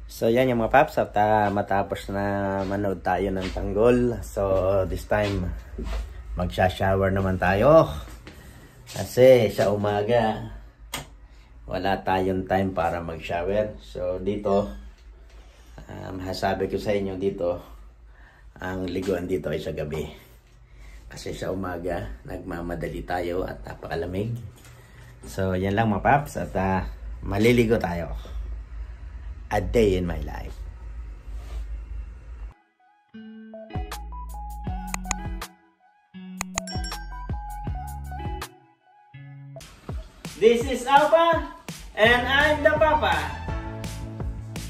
So yan yung mga paps at matapos na manood tayo ng tanggol. So this time magsha-shower naman tayo. Kasi sa umaga wala tayong time para mag-shower. So dito masasabi ko sa inyo dito ang liguan dito ay sa gabi. Kasi sa umaga nagmamadali tayo at napakalamig. So yan lang mga paps at maliligo tayo. A day in my life. This is Alpha and I'm the Papa.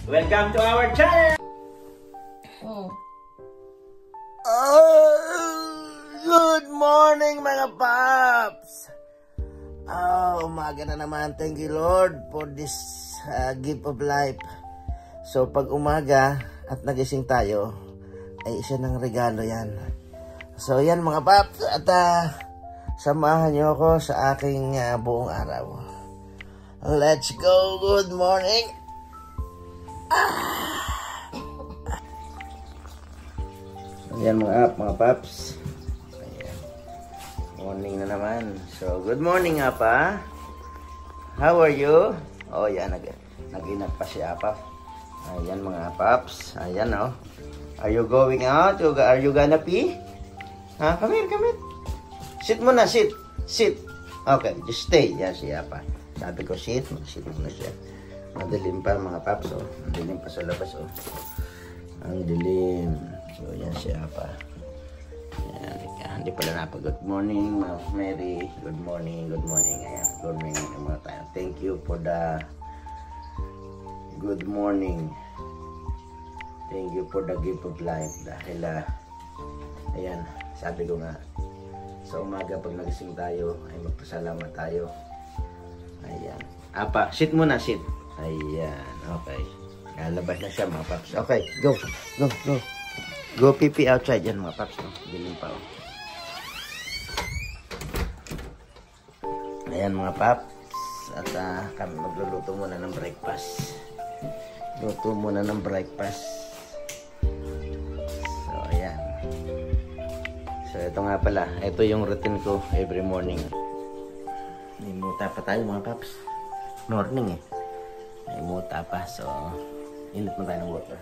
Welcome to our channel. Good morning mga paps. Umaga na naman. Thank you Lord for this gift of life. So pag umaga at nagising tayo ay isa ng regalo yan. So yan mga paps at samahan nyo ako sa aking buong araw. Let's go. Good morning. Yan mga paps. Ayan. Morning na naman. So good morning Apa. How are you? Oh yan, nag-inat pa si Apa. Ayan mga paps. Ayan oh. Are you going out? Are you gonna pee? Ha? Come here. Sit muna, sit. Okay, just stay. Yan siya pa. Sabi ko sit. Sit muna siya. Madilim pa mga paps oh. Madilim pa sa labas oh. Ang dilim. So yan siya pa. Yan. Hindi pala napag. Good morning, Mary. Good morning. Ayan. Good morning mga tayo. Thank you for the good morning. Thank you for the gift of life. Dahil ayan, sabi ko nga sa umaga pag nagising tayo ay magpasalamat tayo. Ayan. Apa, sit muna, sit. Ayan, okay. Lalabas na siya mga paps. Okay, go. Go pipi outside yan mga paps. Dilim pa oh. Ayan mga paps. At kami magluluto muna ng breakfast. Luto muna ng breakfast. So, ayan. So, ito nga pala. Ito yung routine ko every morning. Imuta pa tayo mga paps. Morning eh. Imuta pa. So, init mo tayo ng water.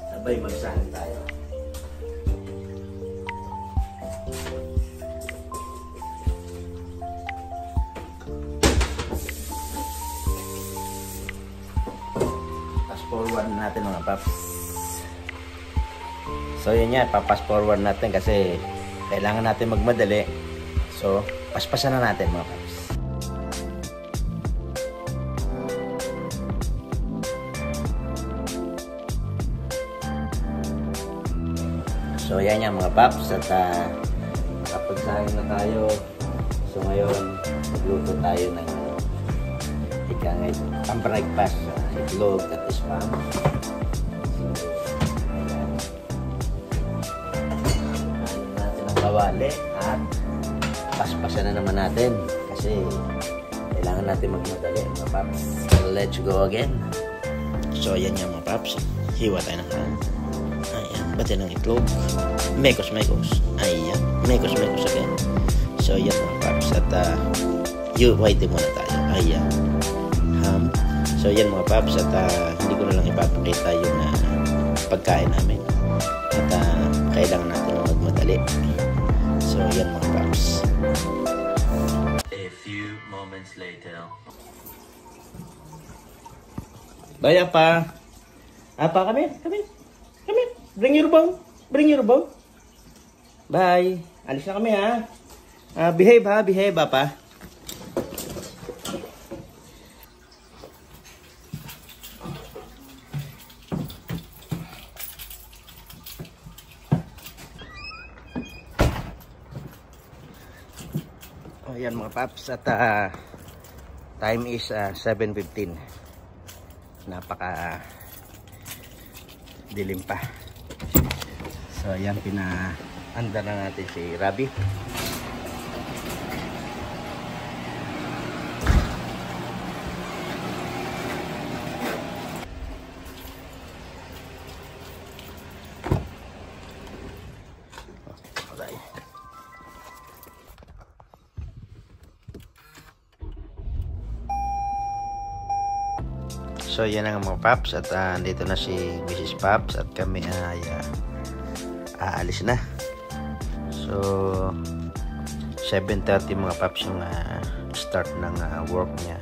Sabay magsahan tayo. Forward natin mga paps. So yun yan, papas forward natin kasi kailangan natin magmadali. So paspasan na natin mga paps. So yan yan mga paps at nakapagsahin na tayo. So ngayon magluto tayo ng ang breakfast, itlog at spam. Natin ang kawali at paspasan na naman natin kasi kailangan natin magmadali mga paps. So, let's go again. So yan yung mga paps. Hiwa tayo ng ayan, bati ng itlog. Mekos. Ayan, mekos again. So yan mga paps at white muna tayo. Ayan. So yan mga paps at hindi ko na lang ipapakita yung pagkain namin at kailangan natin magmadali. So yan mga paps. A few moments later. Bye Apa. Apa, come here. Bring your bowl. Bye. Alis na kami ha. Behave Apa. Ayan mga paps at time is 7:15. Napaka dilim pa. So ayan, pinaanda na natin si Rabi. So yan ang mga paps, at dito na si Mrs. Paps at kami ay aalis na. So 7:30 mga paps yung start ng work niya.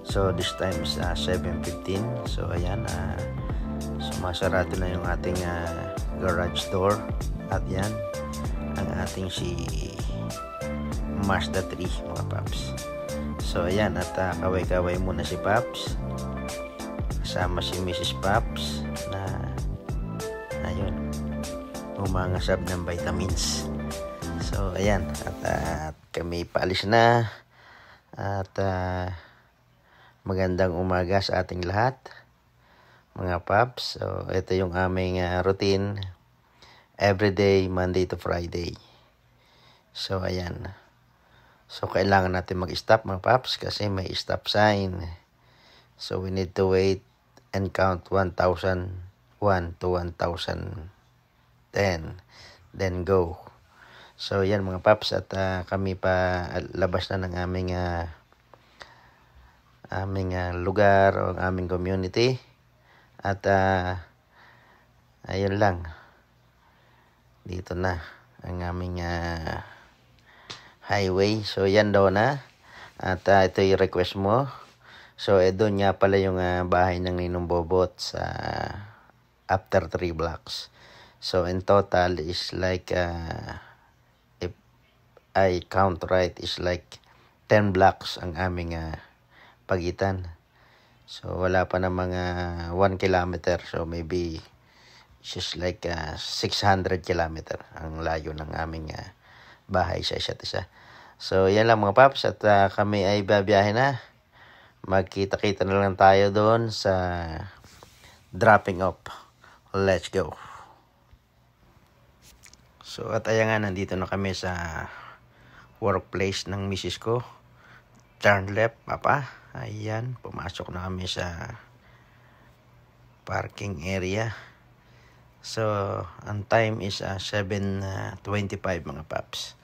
So this time is 7:15. So ayan, sumasarado na yung ating garage door, at yan ang ating si Mazda 3 mga paps. So ayan, at kaway-kaway muna si Paps kasama si Mrs. Paps na ayun, umangasab ng vitamins. So ayan, at kami paalis na, at magandang umaga sa ating lahat mga Paps. So ito yung aming routine everyday, Monday to Friday. So ayan, so kailangan natin mag-stop mga Paps kasi may stop sign. So we need to wait and count 1,001 to 1,010, then go. So yan mga Paps, at kami pa labas na ng aming lugar o aming community, at ayun lang, dito na ang aming highway. So yan daw na, at ito yung request mo. So doon nga pala yung bahay ng Ninong Bobot sa after 3 blocks. So in total is like if I count right, is like 10 blocks ang aming pagitan. So wala pa na mga 1 kilometer. So maybe it's just like 600 kilometer ang layo ng aming bahay sa isa't isa. So yan lang mga Paps, at kami ay babiyahe na. Magkita-kita na lang tayo doon sa dropping off. Let's go. So at ayan nga, nandito na kami sa workplace ng misis ko. Turn left, Papa. Ayan, pumasok na kami sa parking area. So ang time is 7:25 mga Paps.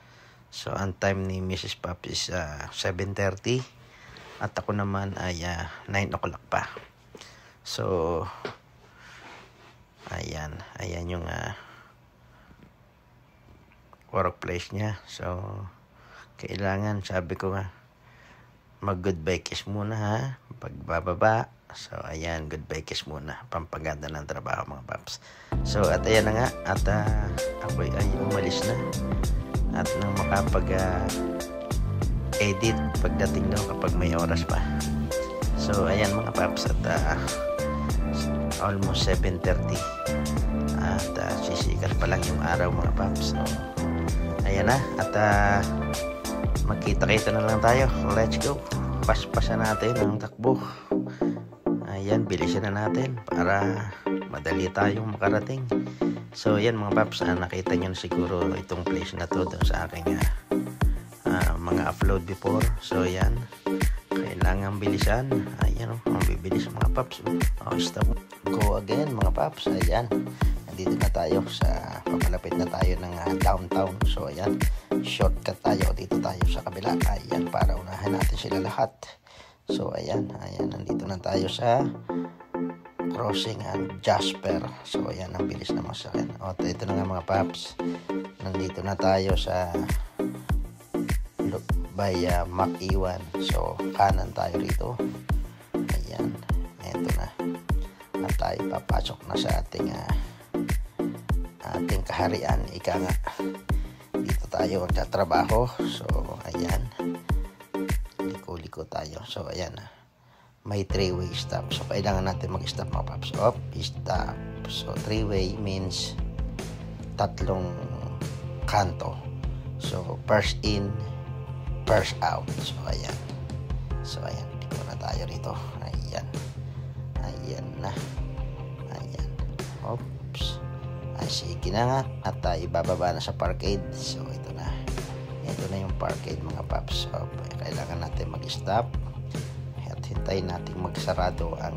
So ang time ni Mrs. Paps is 7:30, at ako naman ay 9 o'clock pa. So ayan yung workplace niya. So kailangan, sabi ko nga, mag goodbye kiss muna ha pagbababa. So ayan, goodbye kiss muna, pampaganda ng trabaho mga Paps. So at ayan na nga, at ako ay umalis na, at nang makapag edit pagdating daw kapag may oras pa. So ayan mga Paps, at almost 7:30, at sisikat pa lang yung araw mga Paps. So ayan na, at magkita-kita na lang tayo. Let's go. Paspasan natin ang takbo. Ayan, bilisan na natin para madali tayong makarating. So yan mga Paps, nakita nyo na siguro itong place na to doon sa aking mga upload before. So yan, kailangan bilisan. Ayan, ang bibilis mga Paps. Stop, go again mga Paps. Ayan, nandito na tayo sa, papalapit na tayo ng downtown. So ayan, shortcut tayo, dito tayo sa kabila. Ayan, para unahan natin sila lahat. So ayan, nandito na tayo sa crossing Jasper. So ayan, ang bilis naman sa akin. O ito na nga mga Paps, nandito na tayo sa by Mac-Iwan. So kanan tayo rito. Ayan, ito na, at tayo papasok na sa ating kaharian, ika nga. Dito tayo magtatrabaho. So ayan, liko tayo. So ayan, may 3-way stop. So kailangan natin mag-stop mga Paps. Stop. So 3-way means tatlong kanto. So first in, first out. So ayan, liko na tayo rito. Ayan na. Ayan, oops. Sige na nga, at ibababa na sa parkade. So ito na yung parkade mga Paps. So kailangan natin mag-stop at hintayin natin magsarado ang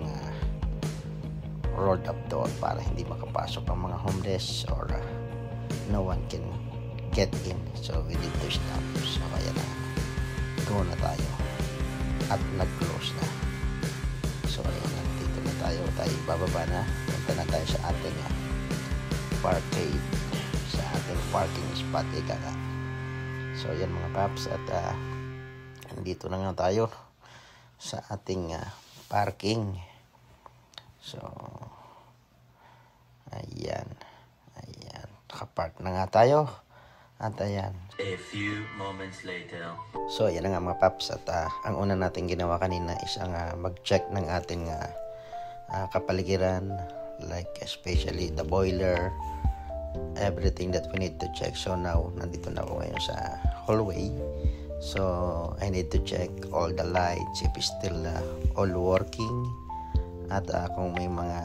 rolled up door para hindi makapasok ang mga homeless or no one can get in. So we need to stop. So ayan na, go na tayo, at nag-close na. So ayan, dito na ay bababa na. Punta na tayo sa ating parkade, sa ating parking spot, ika nga. So yan mga paps, at nandito na nga tayo sa ating parking. So ayan, nakapark na nga tayo. At ayan, a few moments later. so ayan na nga mga paps, at ang una natin ginawa kanina is ang mag-check ng ating kapaligiran, like especially the boiler, everything that we need to check. So now nandito na ako ngayon sa hallway, so I need to check all the lights if it's still all working, at kung may mga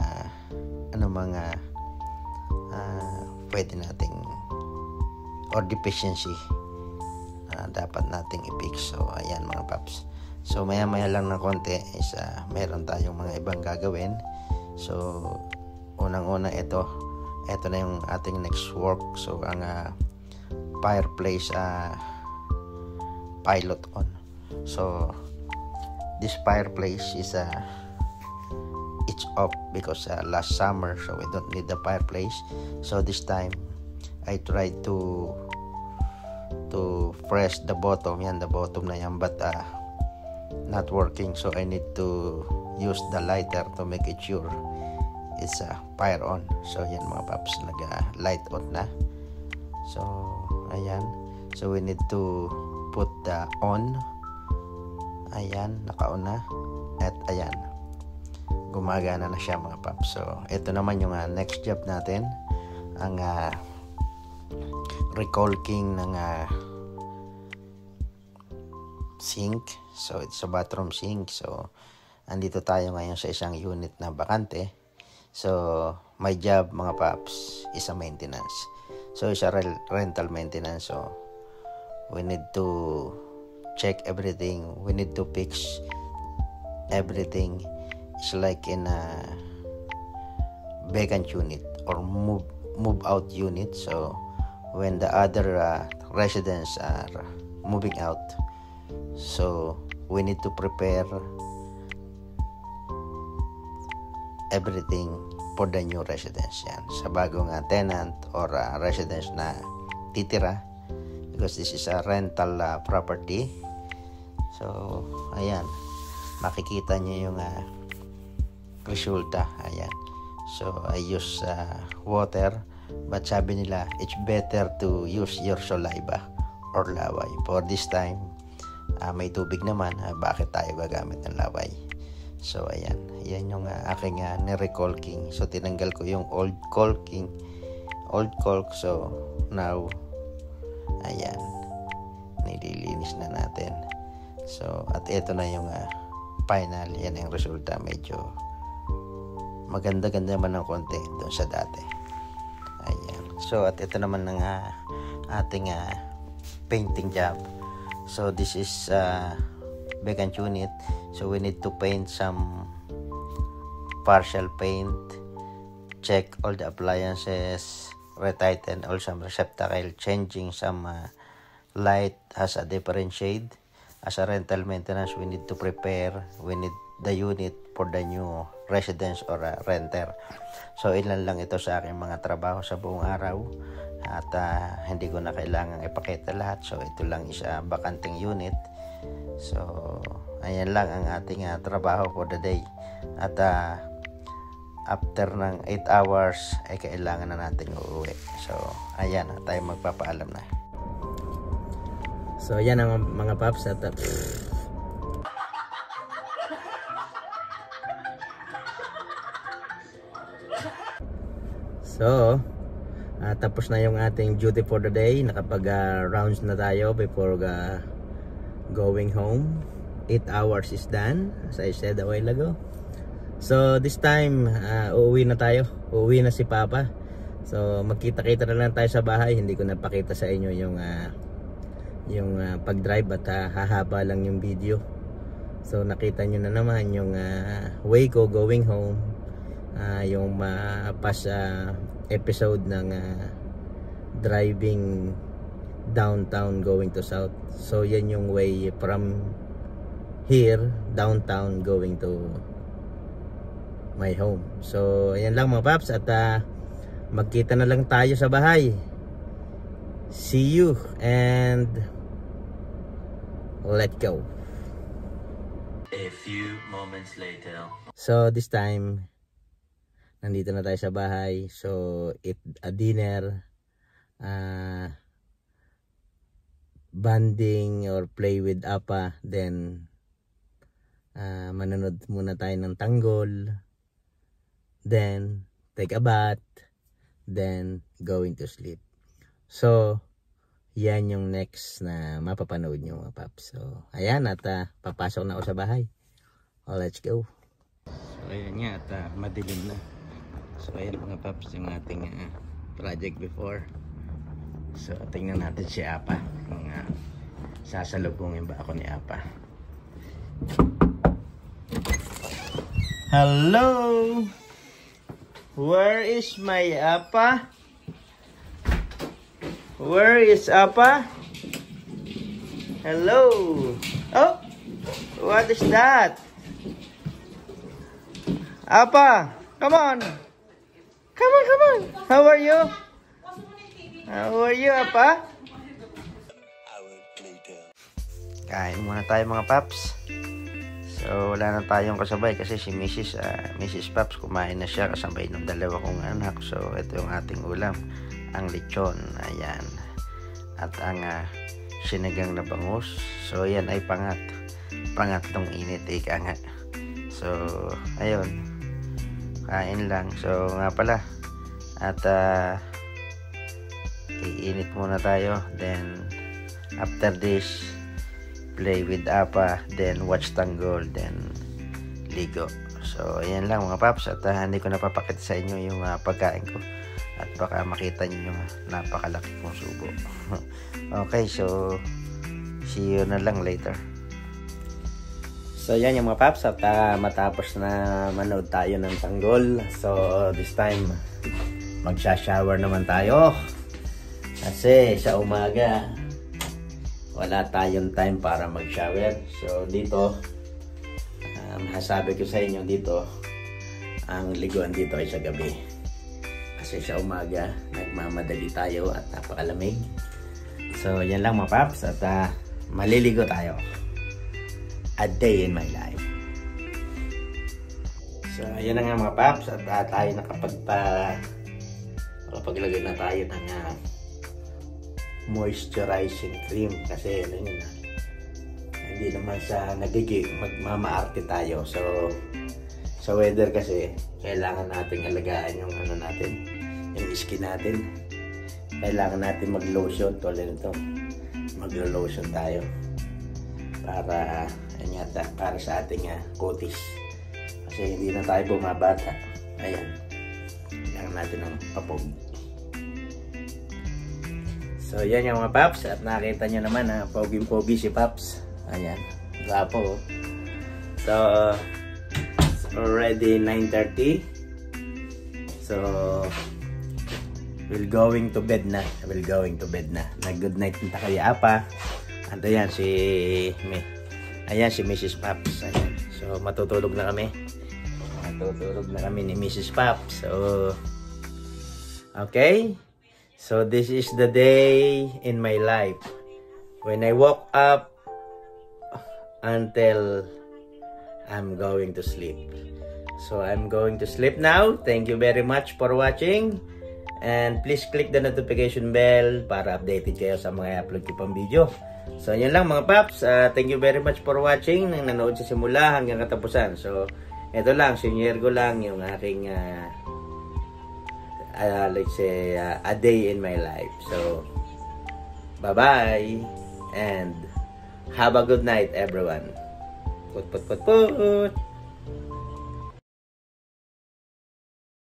pwede nating or deficiency dapat nating i-fix. So ayan mga paps, so maya lang ng konti is meron tayong mga ibang gagawin. So unang-una ito na yung ating next work. So ang fireplace pilot on. So this fireplace is it's off because last summer, so we don't need the fireplace. So this time I tried to press the bottom, the bottom na yan, but not working. So I need to use the lighter to make it sure it's fire on. So yan mga paps, light on na. So ayan, so we need to put the on. Ayan, naka-on na, at ayan, gumagana na siya mga paps. So ito naman yung next job natin, ang recaulking ng sink. So it's a bathroom sink. So andito tayo ngayon sa isang unit na bakante. So my job mga paps is a maintenance. So it's a rental maintenance. So we need to check everything, we need to fix everything. It's like in a vacant unit or move out unit. So when the other residents are moving out, so we need to prepare everything for the new residents, yan, sa bagong tenant or residents na titira, because this is a rental property. So ayan, makikita nyo yung resulta. Ayan, so I use water, but sabi nila it's better to use your saliva or laway. For this time may tubig naman, bakit tayo gagamit ng laway? So ayan, yan yung aking nirecaulking. So tinanggal ko yung old caulk. So now ayan, nililinis na natin. So at ito na yung final, yan yung resulta. Medyo maganda-ganda naman ng konti doon sa dati. Ayan, so at ito naman ng ating painting job. So this is vacant unit, so we need to paint some partial paint, check all the appliances, retighten all some receptacle, changing some light has a different shade. As a rental maintenance, we need to prepare, we need the unit for the new residence or renter. So ilan lang ito sa aking mga trabaho sa buong araw, at hindi ko na kailangang ipakita lahat. So ito lang isa bakanting unit. So ayan lang ang ating trabaho for the day, at after ng 8 hours ay kailangan na natin uuwi. So ayan, tayo magpapaalam na. So ayan ang mga paps, at so tapos na yung ating duty for the day. Nakapag rounds na tayo before going home. 8 hours is done, as I said a while ago. So this time uuwi na tayo, uuwi na si Papa. So magkita-kita na lang tayo sa bahay. Hindi ko napakita sa inyo yung pag-drive, at hahaba lang yung video. So nakita nyo na naman yung way ko going home, yung past episode ng driving downtown going to south. So yan yung way from here downtown going to my home. So ayan lang mga paps, at magkita na lang tayo sa bahay. See you and let's go. A few moments later. So this time nandito na tayo sa bahay. So eat a dinner, bonding or play with Apa, then manonood muna tayo ng tanggol, then take a bath, then going to sleep. So yan yung next na mapapanood nyo mga paps. So ayan, at papasok na ako sa bahay. Let's go. So ayan nga, at madilim na. So ayan mga paps, yung ating project before. So tingnan natin si Apa, kung sasalubungin ba ako ni Apa. Hello, where is my Apa? Where is Apa? Hello. Oh, what is that? Apa, come on. Come on, come on. How are you? How are you, Apa? Kain muna tayo mga paps. So wala na tayong kasabay kasi si Mrs. Paps kumain na siya kasabay ng dalawa kong anak. So ito yung ating ulam, ang lechon, ayan, at ang sinigang na bangus. So yan ay pangatlong init, ika nga. So ayun, kain lang. So nga pala, at iinit muna tayo, then after this play with Apa, then watch tanggol, then ligo. So ayan lang mga paps, at hindi ko napapakita sa inyo yung pagkain ko, at baka makita nyo yung napakalaki kong subo. Okay, so see you na lang later. So yan yung mga paps, at matapos na manood tayo ng tanggol, so this time magsha-shower naman tayo kasi sa umaga wala tayong time para mag-shower. So dito, masasabi ko sa inyo dito, ang liguan dito ay sa gabi. Kasi sa umaga, nagmamadali tayo at napakalamig. So yan lang mga paps, at maliligo tayo. A day in my life. So yan na nga mga paps, at tayo nakapaglagay na tayo ng moisturizing cream, kasi ano yun, hindi naman sa magmamaarte tayo. So sa weather kasi kailangan nating alagaan yung ano natin, yung skin natin. Kailangan natin mag-lotion, tulad nito, maglo-lotion tayo para para sa ating kutis, kasi hindi na tayo bumabata. Ayan, kailangan natin ng papog. So yan yung mga paps, at nakita nyo naman pogi-pogi si Paps. Ayan, gapo. So it's already 9:30. So we're going to bed na. Nag-good night na kay Apa. At ayan si Mrs. Paps. Ayan. So matutulog na kami. Ni Mrs. Paps. So okay. So this is the day in my life, when I woke up until I'm going to sleep. So I'm going to sleep now. Thank you very much for watching, and please click the notification bell para updated kayo sa mga upload ko pang video. So yun lang mga paps, thank you very much for watching, nang nanood sa simula hanggang katapusan. So ito lang, sinyer ko lang yung aking let's say a day in my life. So bye bye and have a good night everyone. Put.